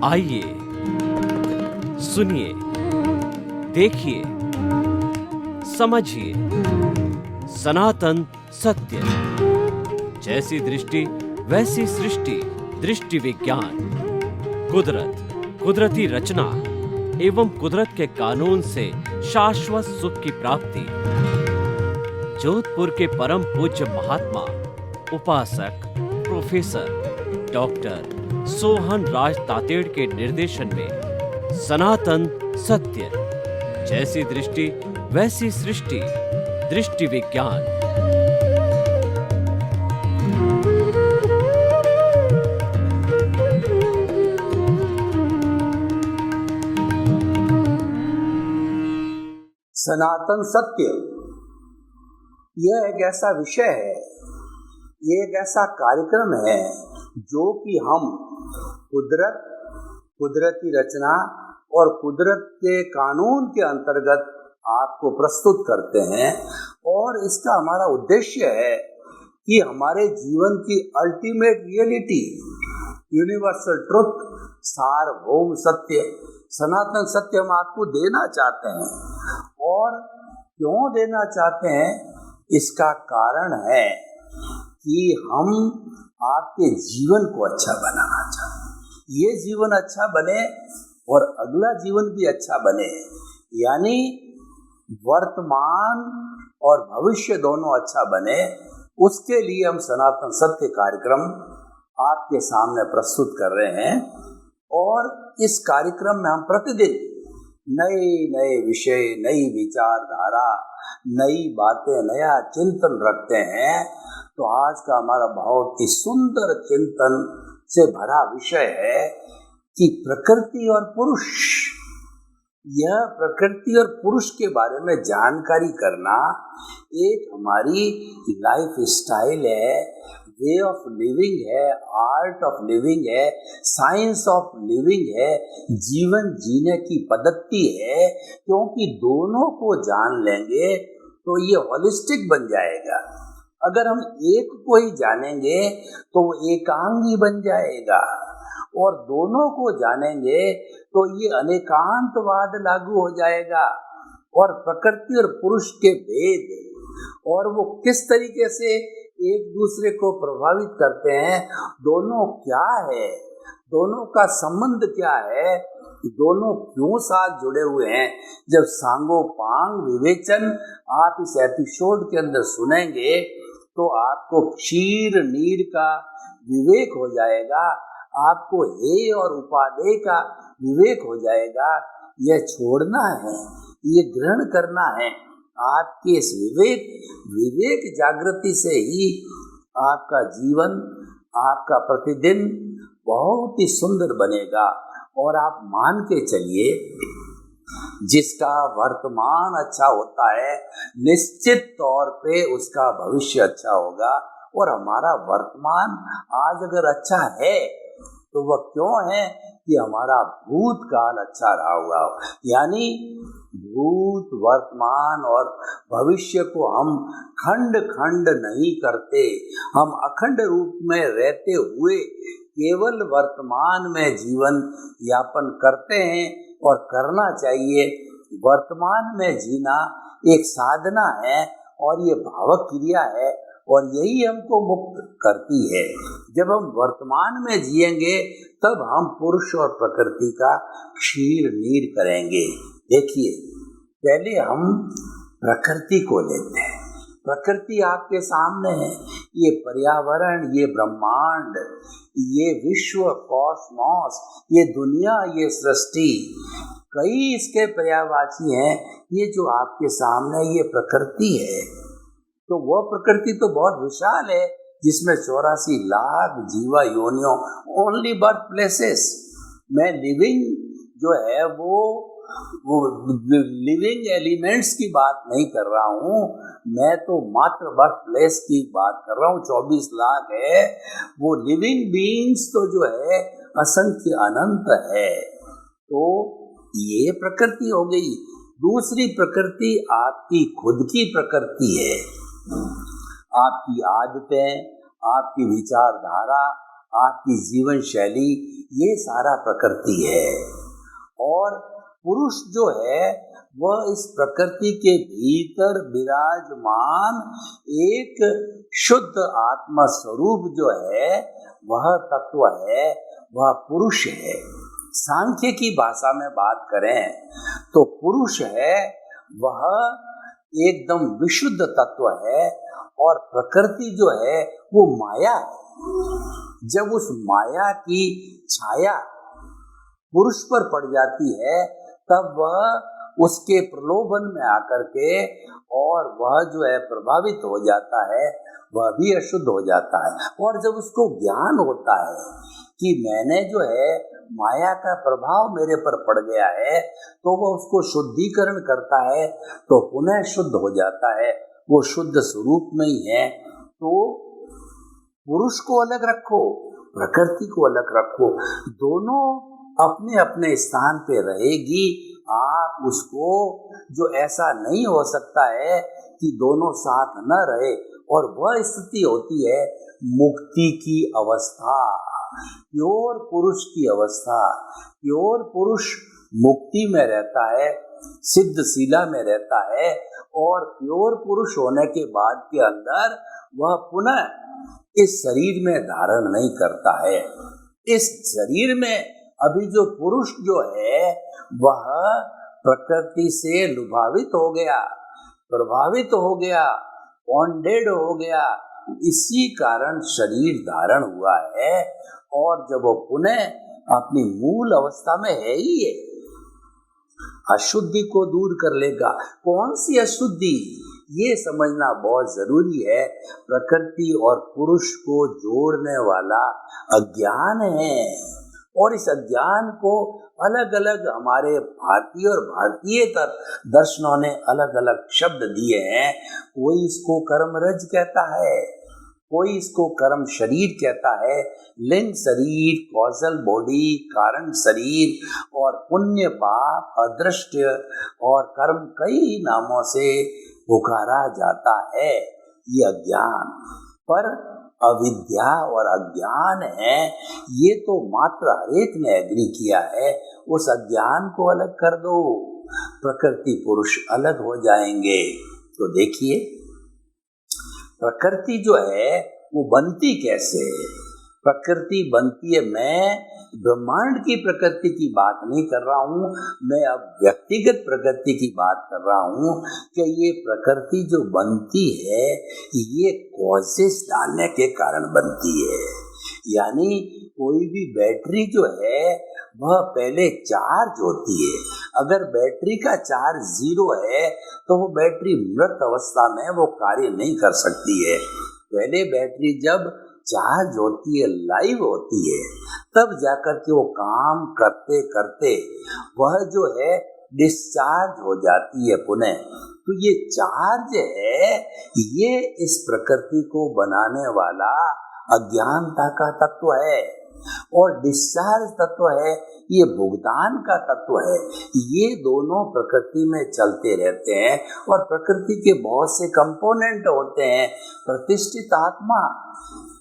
आइए, सुनिए, देखिए, समझिए सनातन सत्य। जैसी दृष्टि वैसी सृष्टि, दृष्टि विज्ञान। कुदरत, कुदरती रचना एवं कुदरत के कानून से शाश्वत सुख की प्राप्ति। जोधपुर के परम पूज्य महात्मा उपासक प्रोफेसर डॉक्टर सोहन राज तातेड़ के निर्देशन में सनातन सत्य। जैसी दृष्टि वैसी सृष्टि, दृष्टि विज्ञान। सनातन सत्य यह एक ऐसा विषय है, ये एक ऐसा कार्यक्रम है जो कि हम कुदरत, कुदरती रचना और कुदरत के कानून के अंतर्गत आपको प्रस्तुत करते हैं। और इसका हमारा उद्देश्य है कि हमारे जीवन की अल्टीमेट रियलिटी, यूनिवर्सल ट्रुथ, सार्वभौम सत्य, सनातन सत्य हम आपको देना चाहते हैं। और क्यों देना चाहते हैं, इसका कारण है कि हम आपके जीवन को अच्छा बनाना चाहते हैं। ये जीवन अच्छा बने और अगला जीवन भी अच्छा बने, यानी वर्तमान और भविष्य दोनों अच्छा बने। उसके लिए हम सनातन सत्य कार्यक्रम आपके सामने प्रस्तुत कर रहे हैं। और इस कार्यक्रम में हम प्रतिदिन नए नए विषय, नई विचारधारा, नई बातें, नया चिंतन रखते हैं। तो आज का हमारा बहुत ही सुंदर चिंतन से भरा विषय है कि प्रकृति और पुरुष। यह प्रकृति और पुरुष के बारे में जानकारी करना एक हमारी लाइफ स्टाइल है, वे ऑफ लिविंग है, आर्ट ऑफ लिविंग है, साइंस ऑफ लिविंग है, जीवन जीने की पद्धति है। क्योंकि दोनों को जान लेंगे तो ये होलिस्टिक बन जाएगा। अगर हम एक को ही जानेंगे तो वो एकांगी बन जाएगा, और दोनों को जानेंगे तो ये अनेकांतवाद लागू हो जाएगा। और प्रकृति और पुरुष के भेद और वो किस तरीके से एक दूसरे को प्रभावित करते हैं, दोनों क्या है, दोनों का संबंध क्या है, दोनों क्यों साथ जुड़े हुए हैं, जब सांगोपांग विवेचन आप इस एपिसोड के अंदर सुनेंगे तो आपको क्षीर नीर का विवेक हो जाएगा, आपको हे और उपादेय का विवेक हो जाएगा। यह छोड़ना है, ये ग्रहण करना है। आपके इस विवेक जागृति से ही आपका जीवन, आपका प्रतिदिन बहुत ही सुंदर बनेगा। और आप मान के चलिए, जिसका वर्तमान अच्छा होता है निश्चित तौर पे उसका भविष्य अच्छा होगा। और हमारा वर्तमान आज अगर अच्छा है तो वह क्यों है कि हमारा भूतकाल अच्छा रहा हुआ हो। यानी भूत, वर्तमान और भविष्य को हम खंड खंड नहीं करते, हम अखंड रूप में रहते हुए केवल वर्तमान में जीवन यापन करते हैं। और करना चाहिए। वर्तमान में जीना एक साधना है और ये भावक क्रिया है, और यही हमको मुक्त करती है। जब हम वर्तमान में जिएंगे तब हम पुरुष और प्रकृति का क्षीर नीर करेंगे। देखिए, पहले हम प्रकृति को लेते हैं। प्रकृति आपके सामने है, ये पर्यावरण, ये ब्रह्मांड, ये विश्व, कॉस्मॉस, ये दुनिया, ये सृष्टि, कई इसके पर्यायवाची हैं। ये जो आपके सामने ये प्रकृति है, तो वह प्रकृति तो बहुत विशाल है, जिसमें 84 लाख जीवा योनियों, ओनली बर्थ प्लेसेस। मैं लिविंग जो है वो लिविंग एलिमेंट्स की बात नहीं कर रहा हूँ, मैं तो मात्र बर्थ प्लेस की बात कर रहा हूँ। 24 लाख है, वो लिविंग बीइंग्स तो जो है असंख्य अनंत है। तो ये प्रकृति हो गई। दूसरी प्रकृति आपकी खुद की प्रकृति है, आपकी आदतें, आपकी विचारधारा, आपकी जीवन शैली, ये सारा प्रकृति है। और पुरुष जो है वह इस प्रकृति के भीतर विराजमान एक शुद्ध आत्मा स्वरूप जो है वह तत्व है, वह पुरुष है। सांख्य की भाषा में बात करें तो पुरुष है वह एकदम विशुद्ध तत्व है, और प्रकृति जो है वो माया है। जब उस माया की छाया पुरुष पर पड़ जाती है तब वह उसके प्रलोभन में आकर के और वह जो है प्रभावित हो जाता है, वह भी अशुद्ध हो जाता है। और जब उसको ज्ञान होता है कि मैंने जो है माया का प्रभाव मेरे पर पड़ गया है, तो वह उसको शुद्धिकरण करता है तो पुनः शुद्ध हो जाता है, वो शुद्ध स्वरूप में ही है। तो पुरुष को अलग रखो, प्रकृति को अलग रखो, दोनों अपने अपने स्थान पे रहेगी। आप उसको जो ऐसा नहीं हो सकता है कि दोनों साथ न रहे, और वह स्थिति होती है मुक्ति की अवस्था, प्योर पुरुष की अवस्था। प्योर पुरुष मुक्ति में रहता है, सिद्धशीला में रहता है, और प्योर पुरुष होने के बाद के अंदर वह पुनः इस शरीर में धारण नहीं करता है। इस शरीर में अभी जो पुरुष जो है वह प्रकृति से लुभावित हो गया, प्रभावित हो गया, बॉन्डेड हो गया, इसी कारण शरीर धारण हुआ है। और जब वो पुनः अपनी मूल अवस्था में है ही है, अशुद्धि को दूर कर लेगा। कौन सी अशुद्धि, ये समझना बहुत जरूरी है। प्रकृति और पुरुष को जोड़ने वाला अज्ञान है, और इस अज्ञान को अलग अलग हमारे भारतीय और भारतीयतर दर्शनों ने अलग अलग शब्द दिए हैं। कोई इसको कर्मरज कहता है, कोई इसको कर्म शरीर कहता है, लिंग शरीर, कॉजल बॉडी, कारण शरीर, और पुण्य पाप, अदृष्ट और कर्म, कई नामों से पुकारा जाता है। ये अज्ञान पर अविद्या और अज्ञान है, ये तो मात्र हरेक ने एग्री किया है। उस अज्ञान को अलग कर दो, प्रकृति पुरुष अलग हो जाएंगे। तो देखिए प्रकृति जो है वो बनती कैसे है। प्रकृति बनती है, मैं ब्रह्मांड की प्रकृति की बात नहीं कर रहा हूँ, मैं अब व्यक्तिगत प्रकृति की बात कर रहा हूँ कि ये प्रकृति जो बनती है ये कॉजेस डालने के कारण बनती है। यानी कोई भी बैटरी जो है वह पहले चार्ज होती है। अगर बैटरी का चार्ज 0 है तो वो बैटरी मृत अवस्था में वो कार्य नहीं कर सकती है। पहले बैटरी जब चार्ज होती है, लाइव होती है, तब जाकर के वो काम करते करते वह जो है डिस्चार्ज हो जाती है पुनः। तो ये चार्ज है, ये इस प्रकृति को बनाने वाला अज्ञानता का तत्व है, और डिस्चार्ज तत्व है, ये भुगतान का तत्व है। ये दोनों प्रकृति में चलते रहते हैं, और प्रकृति के बहुत से कंपोनेंट होते हैं। प्रतिष्ठित आत्मा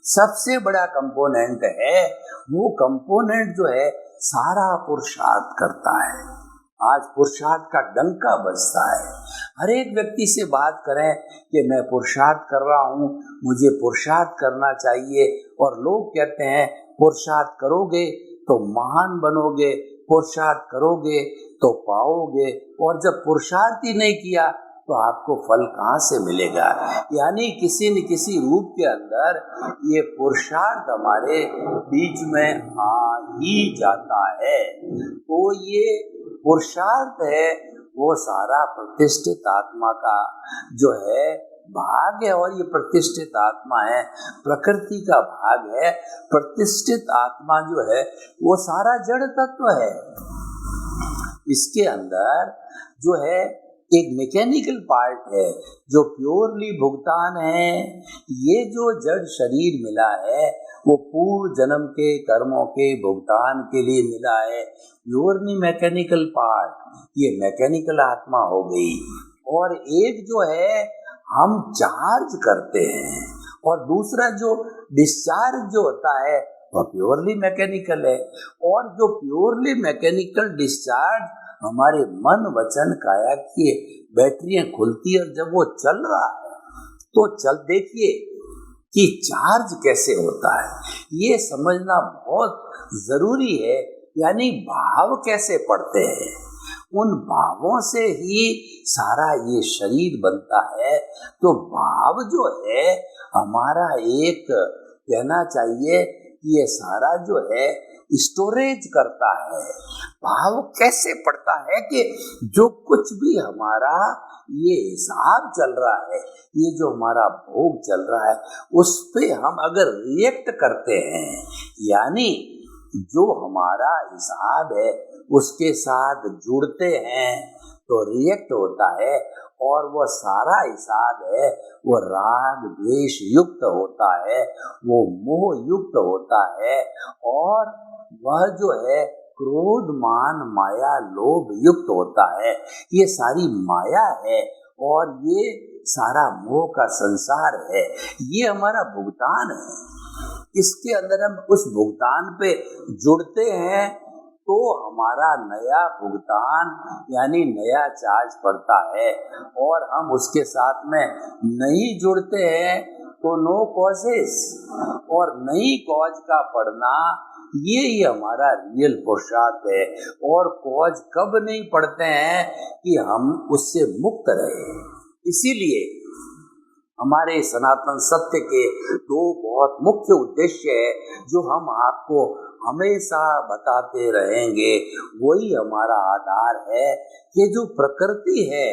सबसे बड़ा कंपोनेंट है। वो कंपोनेंट जो है सारा पुरुषार्थ करता है। आज पुरुषार्थ का डंका बजता है। हर एक व्यक्ति से बात करें कि मैं पुरुषार्थ कर रहा हूँ, मुझे पुरुषार्थ करना चाहिए, और लोग कहते हैं पुरुषार्थ करोगे तो महान बनोगे, पुरुषार्थ करोगे तो पाओगे, और जब पुरुषार्थ ही नहीं किया तो आपको फल कहाँ से मिलेगा। यानी किसी न किसी रूप के अंदर ये पुरुषार्थ हमारे बीच में आ ही जाता है। तो ये पुरुषार्थ है वो सारा प्रतिष्ठित आत्मा का जो है भाग है, और ये प्रतिष्ठित आत्मा है प्रकृति का भाग है। प्रतिष्ठित आत्मा जो है वो सारा जड़ तत्व है। इसके अंदर जो है एक मैकेनिकल पार्ट है जो प्योरली भुगतान है। ये जो जड़ शरीर मिला है वो पूर्व जन्म के कर्मों के भुगतान के लिए मिला है। प्योरली मैकेनिकल पार्ट, ये मैकेनिकल आत्मा हो गई। और एक जो है हम चार्ज करते हैं, और दूसरा जो डिस्चार्ज जो होता है वह प्योरली मैकेनिकल है। और जो प्योरली मैकेनिकल डिस्चार्ज हमारे मन वचन काया की बैटरियां खुलती है, और जब वो चल रहा है तो चल देखिए कि चार्ज कैसे होता है, ये समझना बहुत जरूरी है। यानी भाव कैसे पड़ते हैं, उन भावों से ही सारा ये शरीर बनता है। तो भाव जो है हमारा एक कहना चाहिए कि ये सारा जो है स्टोरेज करता है। भाव कैसे पड़ता है कि जो कुछ भी हमारा ये हिसाब चल रहा है, ये जो हमारा भोग चल रहा है, उस पे हम अगर रिएक्ट करते हैं, यानी जो हमारा हिसाब है उसके साथ जुड़ते हैं तो रिएक्ट होता है, और वह सारा हिसाब है वो राग द्वेष युक्त होता है, वो मोह युक्त होता है, और वह जो है क्रोध मान माया लोभ युक्त होता है। ये सारी माया है और ये सारा मोह का संसार है, ये हमारा भुगतान है। इसके अंदर हम उस भुगतान पे जुड़ते हैं तो हमारा नया भुगतान यानी नया चार्ज पड़ता है, और हम उसके साथ में नहीं जुड़ते हैं तो नो कॉजेस, और नई कॉज का पढ़ना ये ही हमारा रियल पुरुषार्थ है। और कॉज कब नहीं पढ़ते हैं कि हम उससे मुक्त रहे। इसीलिए हमारे सनातन सत्य के दो बहुत मुख्य उद्देश्य है जो हम आपको हमेशा बताते रहेंगे। वही हमारा आधार है कि जो प्रकृति है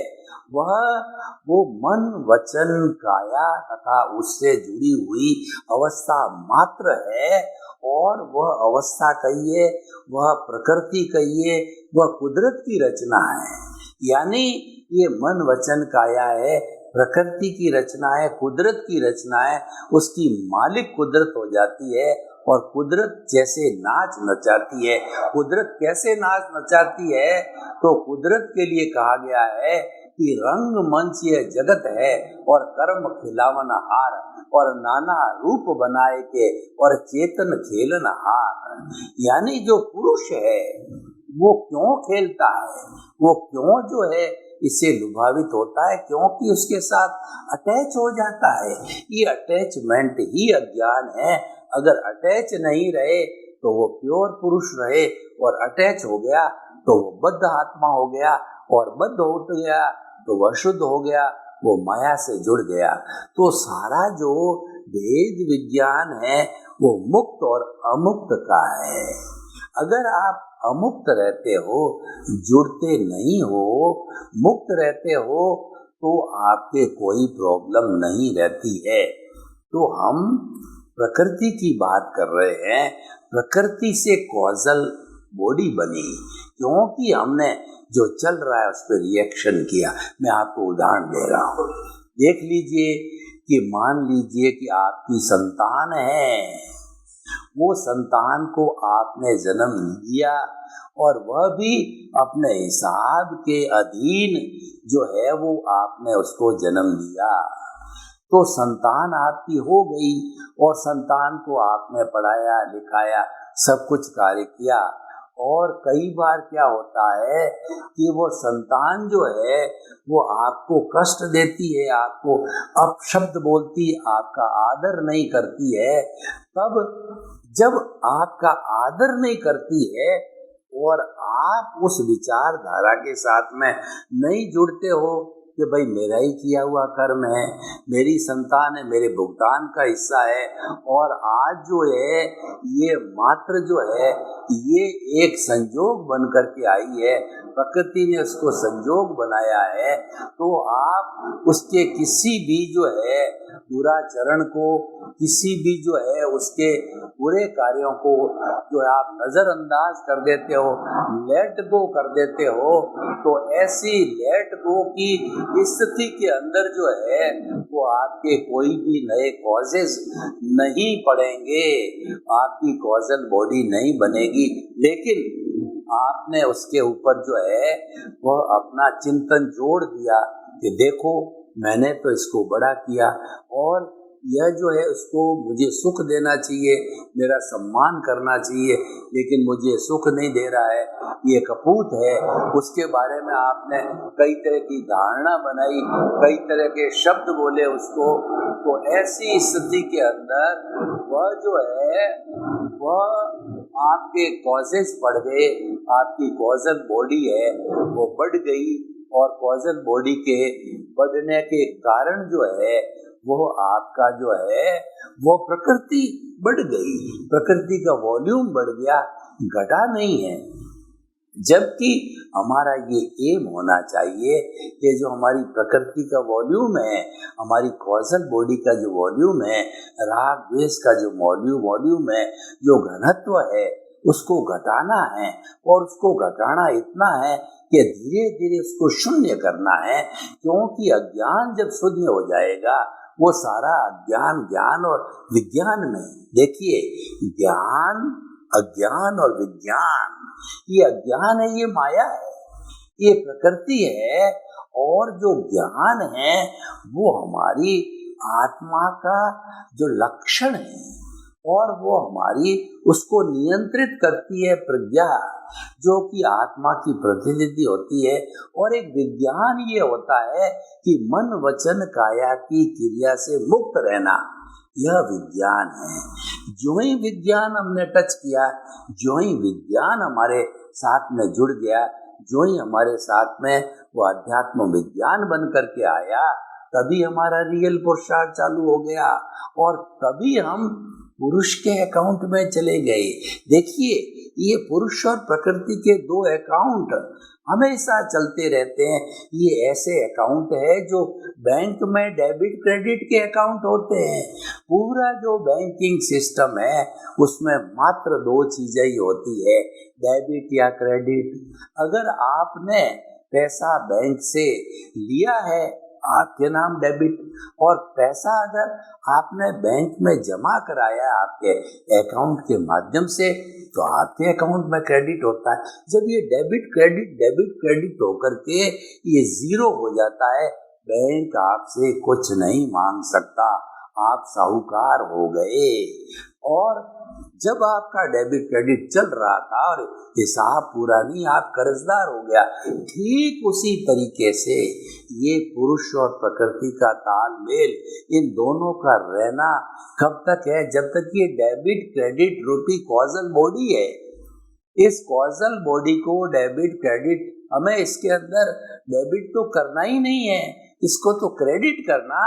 वो मन वचन काया तथा उससे जुड़ी हुई अवस्था मात्र है, और वह अवस्था कहिए, वह प्रकृति कहिए, वह कुदरत की रचना है। यानी ये मन वचन काया है, प्रकृति की रचना है, कुदरत की रचना है। उसकी मालिक कुदरत हो जाती है, और कुदरत जैसे नाच नचाती है। कुदरत कैसे नाच नचाती है, तो कुदरत के लिए कहा गया है कि रंग मंच ये जगत है, और कर्म खिलावन हार, और नाना रूप बनाए के, और चेतन खेलन हार। यानी जो पुरुष है वो क्यों खेलता है, वो क्यों जो है इससे लुभावित होता है, क्योंकि उसके साथ अटैच हो जाता है। ये अटैचमेंट ही अज्ञान है। अगर अटैच नहीं रहे तो वो प्योर पुरुष रहे, और अटैच हो गया तो वो बद्ध आत्मा हो गया, और बद्ध हो गया तो वह शुद्ध हो गया, वो माया से जुड़ गया। तो सारा जो वेद विज्ञान है वो मुक्त और अमुक्त का है। अगर आप अमुक्त रहते हो, जुड़ते नहीं हो, मुक्त रहते हो, तो आपके कोई प्रॉब्लम नहीं रहती है। तो हम प्रकृति की बात कर रहे हैं। प्रकृति से कॉजल बॉडी बनी क्योंकि हमने जो चल रहा है उस पर रिएक्शन किया। मैं आपको उदाहरण दे रहा हूँ, देख लीजिए कि मान लीजिए कि आपकी संतान है, वो संतान को आपने जन्म दिया, और वह भी अपने हिसाब के अधीन जो है वो आपने उसको जन्म दिया। तो संतान आपकी हो गई, और संतान को आपने पढ़ाया लिखाया, सब कुछ कार्य किया। और कई बार क्या होता है कि वो संतान जो है वो आपको कष्ट देती है, आपको अपशब्द बोलती है, आपका आदर नहीं करती है। तब जब आपका आदर नहीं करती है और आप उस विचारधारा के साथ में नहीं जुड़ते हो कि भाई मेरा ही किया हुआ कर्म है, मेरी संतान है, मेरे भुगतान का हिस्सा है, और आज जो है ये मात्र जो है ये एक संजोग बन करके आई है, प्रकृति ने उसको संजोग बनाया है। तो आप उसके किसी भी जो है दुराचरण को, किसी भी जो है उसके बुरे कार्यों को जो आप नजरअंदाज कर देते हो, लेट गो कर देते हो, तो ऐसी लेट गो की स्थिति के अंदर जो है वो आपके कोई भी नए कॉजेज नहीं पड़ेंगे, आपकी कॉजल बॉडी नहीं बनेगी। लेकिन आपने उसके ऊपर जो है वह अपना चिंतन जोड़ दिया कि देखो मैंने तो इसको बड़ा किया, और यह जो है उसको मुझे सुख देना चाहिए, मेरा सम्मान करना चाहिए, लेकिन मुझे सुख नहीं दे रहा है, ये कपूत है, उसके बारे में आपने कई तरह की धारणा बनाई, कई तरह के शब्द बोले उसको, तो ऐसी स्थिति के अंदर वह जो है वह आपके कॉजेस बढ़ गए, आपकी कॉजल बॉडी है वो बढ़ गई, और कॉजल बॉडी के बढ़ने के कारण जो है वो आपका जो है वो प्रकृति बढ़ गई, प्रकृति का वॉल्यूम बढ़ गया, घटा नहीं है। जबकि हमारा ये एम होना चाहिए कि जो हमारी प्रकृति का वॉल्यूम है, हमारी कॉजल बॉडी का जो वॉल्यूम है, राग द्वेष का जो वॉल्यूम है, जो घनत्व है, उसको घटाना है, और उसको घटाना इतना है कि धीरे धीरे उसको शून्य करना है, क्योंकि अज्ञान जब शून्य हो जाएगा, वो सारा अज्ञान ज्ञान और विज्ञान में, देखिए ज्ञान अज्ञान और विज्ञान, ये अज्ञान है, ये माया है, ये प्रकृति है, और जो ज्ञान है वो हमारी आत्मा का जो लक्षण है, और वो हमारी उसको नियंत्रित करती है प्रज्ञा, जो कि आत्मा की प्रतिनिधि होती है। और एक विज्ञान ये होता है कि मन वचन काया की क्रिया से मुक्त रहना, यह विज्ञान है। जो ही विज्ञान हमने टच किया, जो ही विज्ञान हमारे साथ में जुड़ गया, जो ही हमारे साथ में वो अध्यात्म विज्ञान बन करके आया, तभी हमारा रियल पुरुषार्थ चालू हो गया, और तभी हम पुरुष के अकाउंट में चले गए। देखिए ये पुरुष और प्रकृति के दो अकाउंट हमेशा चलते रहते हैं। ये ऐसे अकाउंट है जो बैंक में डेबिट क्रेडिट के अकाउंट होते हैं। पूरा जो बैंकिंग सिस्टम है उसमें मात्र दो चीजें ही होती है, डेबिट या क्रेडिट। अगर आपने पैसा बैंक से लिया है आपके नाम डेबिट, और पैसा अगर आपने बैंक में जमा कराया आपके अकाउंट के माध्यम से, तो आपके अकाउंट में क्रेडिट होता है। जब ये डेबिट क्रेडिट होकर के ये जीरो हो जाता है, बैंक आपसे कुछ नहीं मांग सकता, आप साहूकार हो गए। और जब आपका डेबिट क्रेडिट चल रहा था और हिसाब पूरा नहीं, आप कर्जदार हो गया। ठीक उसी तरीके से ये पुरुष और प्रकृति का तालमेल, इन दोनों का रहना कब तक है? जब तक ये डेबिट क्रेडिट रूपी कॉजल बॉडी है। इस कॉजल बॉडी को डेबिट क्रेडिट, हमें इसके अंदर डेबिट तो करना ही नहीं है, इसको तो क्रेडिट करना,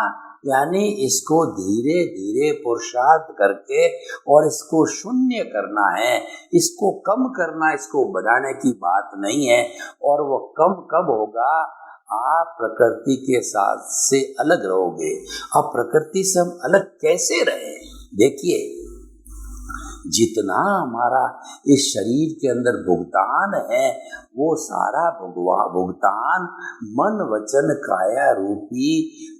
यानी इसको धीरे धीरे पुरुषार्थ करके और इसको शून्य करना है, इसको कम करना, इसको बढ़ाने की बात नहीं है। और वो कम कब होगा? आप प्रकृति के साथ से अलग रहोगे। अब प्रकृति से हम अलग कैसे रहे? देखिए, जितना हमारा इस शरीर के अंदर भुगतान है, वो सारा भुगतान मन वचन काया रूपी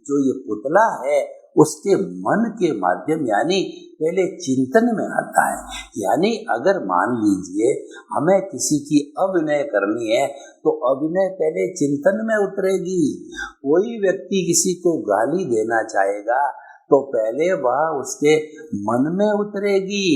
जो ये पुतला है उसके मन के माध्यम, यानी पहले चिंतन में आता है। यानी अगर मान लीजिए हमें किसी की अभिनय करनी है, तो अभिनय पहले चिंतन में उतरेगी। कोई व्यक्ति किसी को गाली देना चाहेगा तो पहले वह उसके मन में उतरेगी,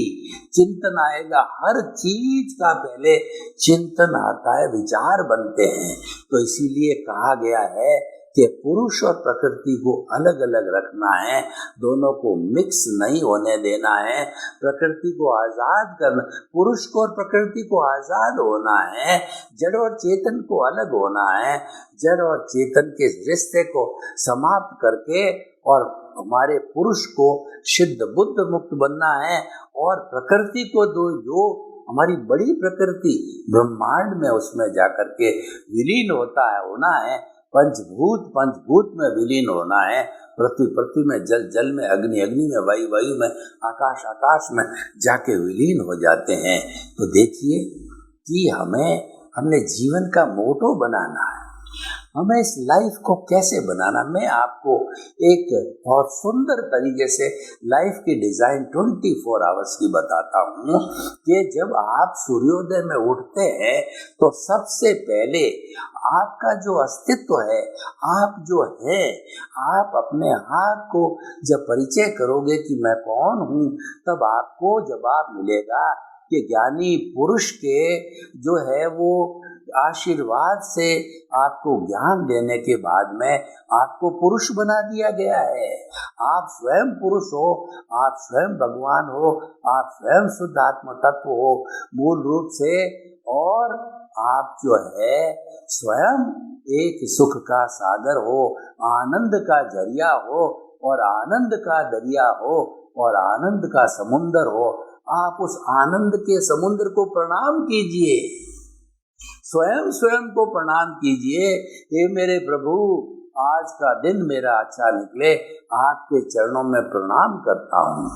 चिंतन आएगा। हर चीज का पहले चिंतन आता है, विचार बनते हैं। तो इसीलिए कहा गया है कि पुरुष और प्रकृति को अलग अलग रखना है, दोनों को मिक्स नहीं होने देना है। प्रकृति को आजाद करना, पुरुष को और प्रकृति को आजाद होना है, जड़ और चेतन को अलग होना है। जड़ और चेतन के रिश्ते को समाप्त करके और हमारे पुरुष को सिद्ध बुद्ध मुक्त बनना है, और प्रकृति को जो हमारी बड़ी प्रकृति ब्रह्मांड में, उसमें जाकर के विलीन होना है। पंचभूत में विलीन होना है। पृथ्वी में जल में, अग्नि में, वायु में, आकाश में जाके विलीन हो जाते हैं। तो देखिए कि हमने जीवन का मोटो बनाना है। हमें इस लाइफ को कैसे बनाना, मैं आपको एक बहुत सुंदर तरीके से लाइफ की डिजाइन 24 आवर्स की बताता हूँ कि जब आप सूर्योदय में उठते हैं तो सबसे पहले आपका जो अस्तित्व है, आप जो है, आप अपने आप को जब परिचय करोगे कि मैं कौन हूँ, तब आपको जवाब मिलेगा कि ज्ञानी पुरुष के जो है वो आशीर्वाद से आपको ज्ञान देने के बाद में आपको पुरुष बना दिया गया है। आप स्वयं पुरुष हो, आप स्वयं भगवान हो, आप स्वयं शुद्ध आत्म तत्व हो मूल रूप से, और आप जो है स्वयं एक सुख का सागर हो, आनंद का जरिया हो, और आनंद का दरिया हो, और आनंद का समुंदर हो। आप उस आनंद के समुद्र को प्रणाम कीजिए, स्वयं स्वयं को प्रणाम कीजिए। हे मेरे प्रभु, आज का दिन मेरा अच्छा निकले, आपके चरणों में प्रणाम करता हूँ।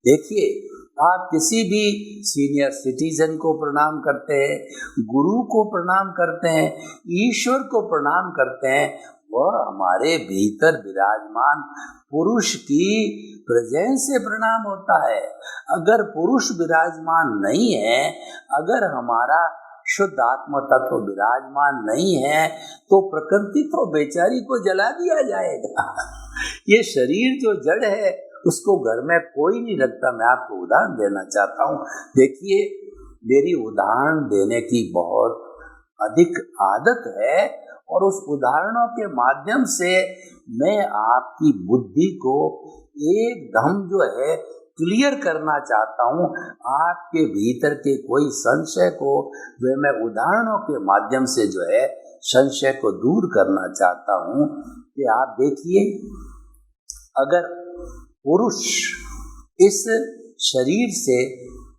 देखिए, आप किसी भी सीनियर सिटीजन को प्रणाम करते हैं, गुरु को प्रणाम करते हैं, ईश्वर को प्रणाम करते हैं, वह हमारे भीतर विराजमान पुरुष की प्रेजेंस से प्रणाम होता है। अगर पुरुष विराजमान नहीं है, अगर हमारा शुद्ध आत्म तत्व विराजमान नहीं है, तो प्रकृति तो बेचारी को जला दिया जाएगा। ये शरीर जो जड़ है उसको घर में कोई नहीं रखता। मैं आपको उदाहरण देना चाहता हूँ। देखिए, मेरी उदाहरण देने की बहुत अधिक आदत है, और उस उदाहरणों के माध्यम से मैं आपकी बुद्धि को एकदम जो है क्लियर करना चाहता हूँ। आपके भीतर के कोई संशय को वे मैं उदाहरणों के माध्यम से जो है संशय को दूर करना चाहता हूँ। कि आप देखिए, अगर पुरुष इस शरीर से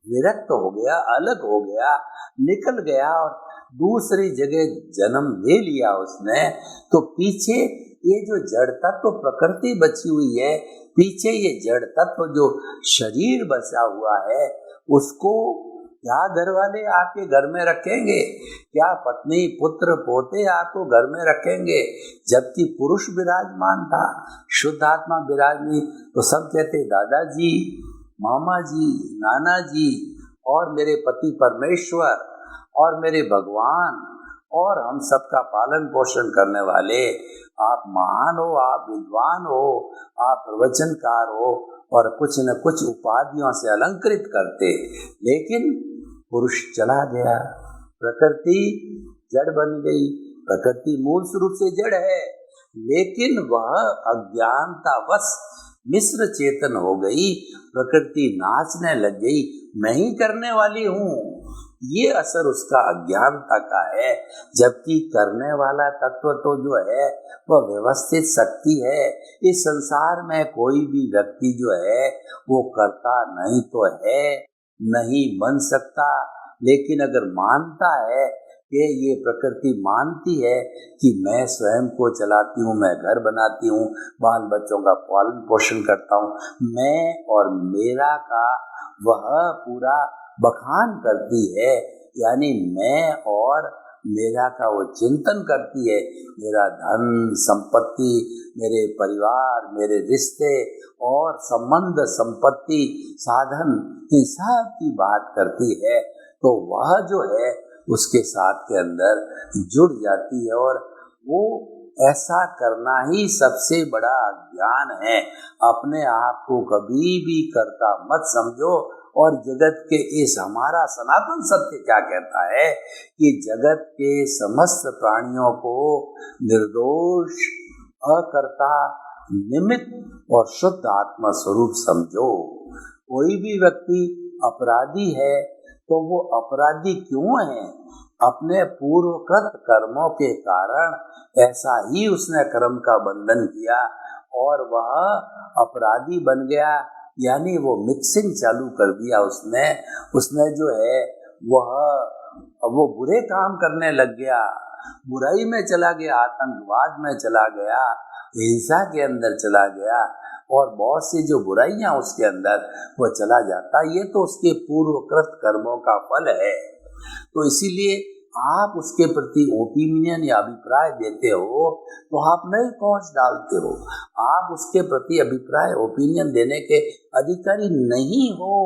विरक्त हो गया, अलग हो गया, निकल गया और दूसरी जगह जन्म ले लिया उसने, तो पीछे ये जो जड़ तत्व प्रकृति बची हुई है, पीछे ये जड़ तत्व जो शरीर बचा हुआ है, उसको क्या घर वाले आपके घर में रखेंगे? क्या पत्नी पुत्र पोते आपको घर में रखेंगे? जबकि पुरुष विराजमान था, शुद्ध आत्मा विराजनी, तो सब कहते दादाजी, मामा जी, नाना जी, और मेरे पति परमेश्वर, और मेरे भगवान, और हम सबका पालन पोषण करने वाले, आप महान हो, आप विद्वान हो, आप प्रवचनकार हो, और कुछ न कुछ उपाधियों से अलंकृत करते। लेकिन पुरुष चला गया, प्रकृति जड़ बन गई। प्रकृति मूल रूप से जड़ है, लेकिन वह अज्ञानतावश मिश्र चेतन हो गई। प्रकृति नाचने लग गई, मैं ही करने वाली हूँ। ये असर उसका अज्ञानता का है, जबकि करने वाला तत्व तो जो है वह व्यवस्थित शक्ति है। इस संसार में कोई भी व्यक्ति जो है वो करता नहीं तो है, नहीं बन सकता। लेकिन अगर मानता है कि ये प्रकृति मानती है कि मैं स्वयं को चलाती हूँ, मैं घर बनाती हूँ, बाल बच्चों का पालन पोषण करता हूँ, मैं और मेरा का वह पूरा बखान करती है, यानी मैं और मेरा का वो चिंतन करती है। मेरा धन संपत्ति, मेरे परिवार, मेरे रिश्ते और संबंध, संपत्ति, साधन, इन सब की बात करती है, तो वह जो है उसके साथ के अंदर जुड़ जाती है। और वो ऐसा करना ही सबसे बड़ा ज्ञान है। अपने आप को कभी भी करता मत समझो। और जगत के इस हमारा सनातन सत्य क्या कहता है कि जगत के समस्त प्राणियों को निर्दोष, अकर्ता, निमित्त और शुद्ध आत्मा स्वरूप समझो। कोई भी व्यक्ति अपराधी है तो वो अपराधी क्यों है? अपने पूर्वकृत कर्मों के कारण ऐसा ही उसने कर्म का बंधन किया और वह अपराधी बन गया, यानी वो मिक्सिंग चालू कर दिया उसने जो है वो बुरे काम करने लग गया, बुराई में चला गया, आतंकवाद में चला गया, हिंसा के अंदर चला गया और बहुत सी जो बुराइयां उसके अंदर वो चला जाता। ये तो उसके पूर्वकृत कर्मों का फल है। तो इसीलिए आप उसके प्रति ओपिनियन या अभिप्राय देते हो तो आप नई पहुंच डालते हो। आप उसके प्रति अभिप्राय ओपिनियन देने के अधिकारी नहीं हो,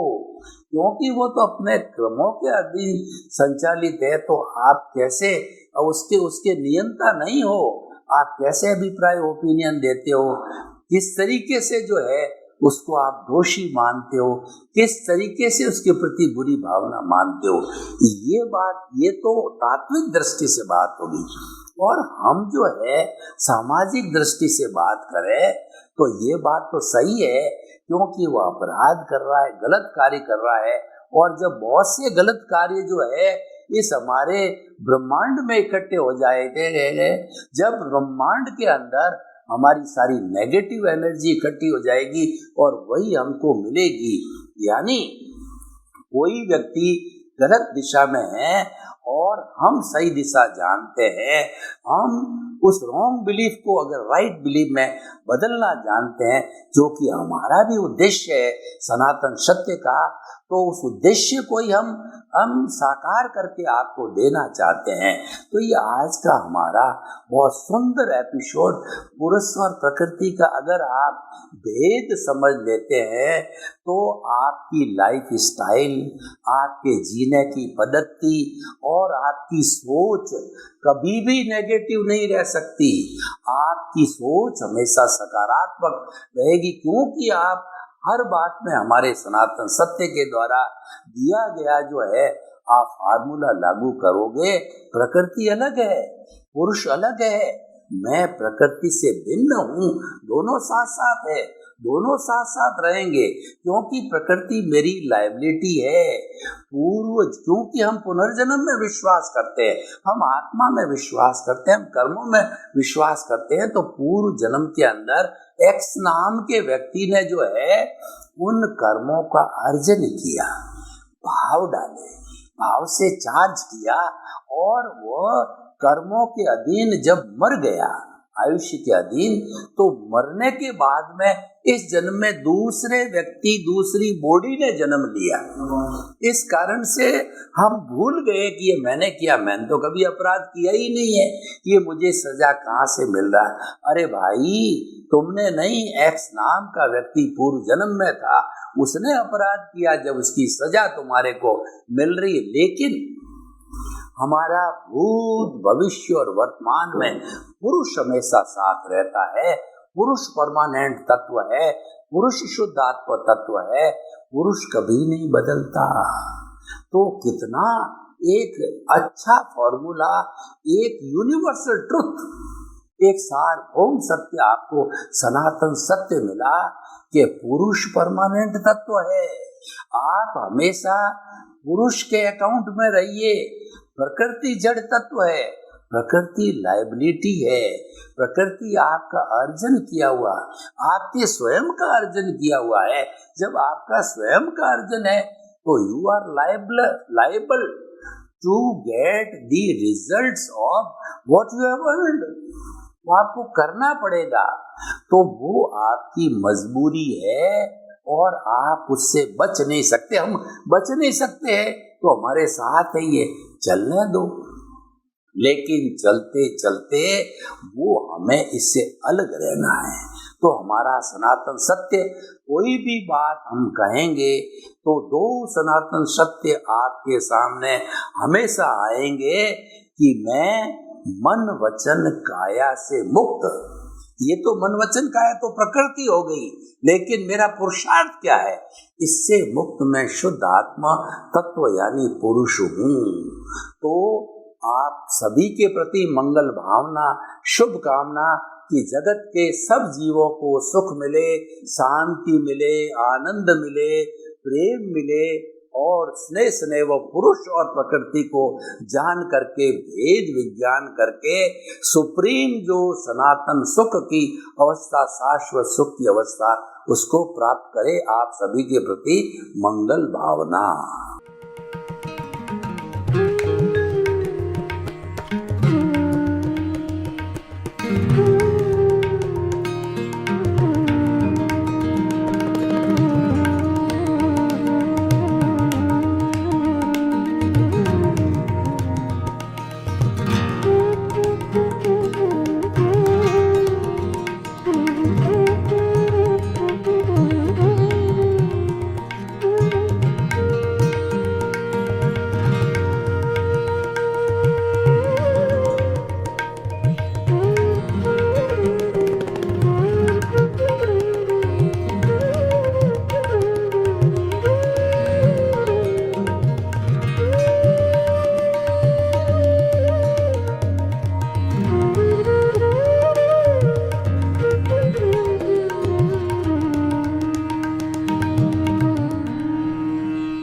क्योंकि वो तो अपने क्रमों के अधीन संचालित है। तो आप कैसे उसके नियंता नहीं हो, आप कैसे अभिप्राय ओपिनियन देते हो, किस तरीके से जो है उसको आप दोषी मानते हो, किस तरीके से उसके प्रति बुरी भावना मानते हो। ये तो तात्विक दृष्टि से बात होगी। और हम जो है सामाजिक दृष्टि से बात करें तो ये बात तो सही है, क्योंकि वो अपराध कर रहा है, गलत कार्य कर रहा है। और जब बहुत से गलत कार्य जो है इस हमारे ब्रह्मांड में इकट्ठे हो जाएंगे, जब ब्रह्मांड के अंदर हमारी सारी नेगेटिव एनर्जी इकट्ठी हो जाएगी और वही हमको मिलेगी। यानी कोई व्यक्ति गलत दिशा में है और हम सही दिशा जानते हैं, हम उस रॉन्ग बिलीफ को अगर राइट बिलीफ में बदलना जानते हैं, जो कि हमारा भी उद्देश्य है सनातन सत्य का, तो उस उद्देश्य को ही हम साकार करके आपको देना चाहते हैं। तो ये आज का हमारा बहुत सुंदर एपिसोड पुरुष और प्रकृति का अगर आप भेद समझ लेते हैं तो आपकी लाइफ स्टाइल, आपके जीने की पद्धति और आपकी सोच कभी भी नेगेटिव नहीं रह सकती। आपकी सोच हमेशा सकारात्मक रहेगी, क्योंकि आप हर बात में हमारे सनातन सत्य के द्वारा दिया गया जो है आप फार्मूला लागू करोगे। प्रकृति अलग है, पुरुष अलग है, मैं प्रकृति से भिन्न हूँ, दोनों साथ साथ है, दोनों साथ साथ रहेंगे, क्योंकि प्रकृति मेरी लायबिलिटी है। पूर्वज, क्योंकि हम पुनर्जन्म में विश्वास करते हैं, हम आत्मा में विश्वास करते हैं, हम कर्मों में विश्वास करते हैं। तो पूर्व जन्म के अंदर एक्स नाम के व्यक्ति ने जो है उन कर्मों का अर्जन किया, भाव डाले, भाव से चार्ज किया, और वह कर्मों के अधीन जब मर गया, आयुष्य के अधीन, तो मरने के बाद में इस जन्म में दूसरे व्यक्ति, दूसरी बॉडी ने जन्म लिया। इस कारण से हम भूल गए कि ये मैंने किया, मैंने तो कभी अपराध किया ही नहीं है, ये मुझे सजा कहाँ से मिल रहा है। अरे भाई, तुमने नहीं, एक्स नाम का व्यक्ति पूर्व जन्म में था, उसने अपराध किया, जब उसकी सजा तुम्हारे को मिल रही है। लेकिन हमारा भूत, भविष्य और वर्तमान में पुरुष हमेशा साथ रहता है। पुरुष परमानेंट तत्व है, पुरुष शुद्ध आत्मा तत्व है, पुरुष कभी नहीं बदलता। तो कितना एक अच्छा फॉर्मूला, एक यूनिवर्सल ट्रुथ, एक सार्वभौम सत्य आपको सनातन सत्य मिला कि पुरुष परमानेंट तत्व है। आप हमेशा पुरुष के अकाउंट में रहिए। प्रकृति जड़ तत्व है, प्रकृति लायबिलिटी है, प्रकृति आपका अर्जन किया हुआ, आपके स्वयं का अर्जन किया हुआ है। जब आपका स्वयं का अर्जन है तो you are liable to get the results of what you have earned. वो आपको करना पड़ेगा, तो वो आपकी मजबूरी है और आप उससे बच नहीं सकते। हम बच नहीं सकते हैं तो हमारे साथ है, ये चलने दो। लेकिन चलते चलते वो हमें इससे अलग रहना है। तो हमारा सनातन सत्य, कोई भी बात हम कहेंगे तो दो सनातन सत्य आपके सामने हमेशा आएंगे कि मैं मन वचन काया से मुक्त। ये तो मन वचन काया तो प्रकृति हो गई, लेकिन मेरा पुरुषार्थ क्या है? इससे मुक्त मैं शुद्ध आत्मा तत्व यानी पुरुष हूँ। तो आप सभी के प्रति मंगल भावना, शुभ कामना कि जगत के सब जीवों को सुख मिले, शांति मिले, आनंद मिले, प्रेम मिले और स्नेह वो पुरुष और प्रकृति को जान करके, भेद विज्ञान करके सुप्रीम जो सनातन सुख की अवस्था, शाश्वत सुख की अवस्था, उसको प्राप्त करे। आप सभी के प्रति मंगल भावना।